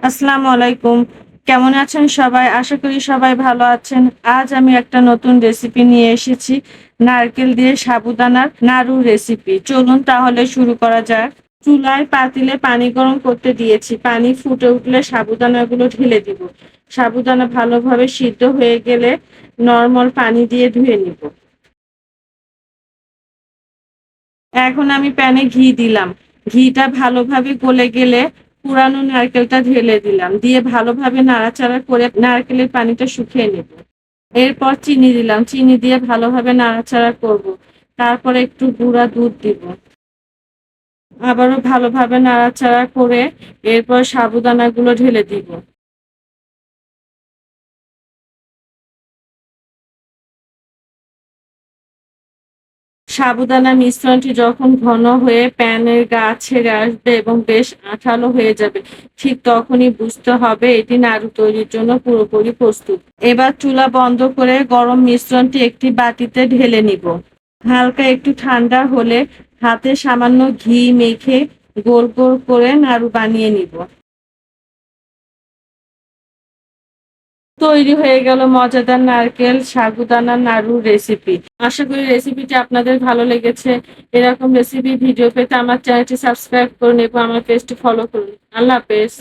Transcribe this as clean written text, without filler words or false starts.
আসসালামু আলাইকুম। কেমন আছেন সবাই? আশা করি সবাই ভালো আছেন। আজ আমি একটা নতুন রেসিপি নিয়ে এসেছি। নারকেল দিয়ে সাবুদানার নাড়ু রেসিপি। চলুন তাহলে শুরু করা যাক। চুলায় পাতিলে পানি গরম করতে দিয়েছি। পানি ফুটে উঠলে সাবুদানাগুলো ঢেলে দিব। সাবুদানা ভালোভাবে সিদ্ধ হয়ে গেলে নরমাল পানি দিয়ে ধুয়ে নিব। এখন আমি প্যানে ঘি দিলাম। ঘিটা ভালোভাবে গলে গেলে পুরানো নারকেলটা ঢেলে দিলাম। দিয়ে ভালোভাবে নাড়াচাড়া করে নারকেলের পানিটা শুকিয়ে নেব। এরপর চিনি দিলাম। চিনি দিয়ে ভালোভাবে নাড়াচাড়া করব। তারপরে একটু গুঁড়া দুধ দিব। আবারও ভালোভাবে নাড়াচাড়া করে এরপর সাবুদানাগুলো ঢেলে দিব। সাবুদানা মিশ্রণটি যখন ঘন হয়ে প্যানের গা ছেড়ে আসবে এবং বেশ আঠালো হয়ে যাবে, ঠিক তখনই বুঝতে হবে এটি নাড়ু তৈরির জন্য পুরোপুরি প্রস্তুত। এবার চুলা বন্ধ করে গরম মিশ্রণটি একটি বাটিতে ঢেলে নিব। হালকা একটু ঠান্ডা হলে হাতে সামান্য ঘি মেখে গোল গোল করে নাড়ু বানিয়ে নিব। তৈরি হয়ে গেল মজাদার নারকেল সাগুদানা নাড়ুর রেসিপি। আশা করি রেসিপিটি আপনাদের ভালো লেগেছে। এরকম রেসিপি ভিডিও পেতে আমার চ্যানেলটি সাবস্ক্রাইব করুন এবং আমার পেজটি ফলো করুন। আল্লাহ হাফেজ।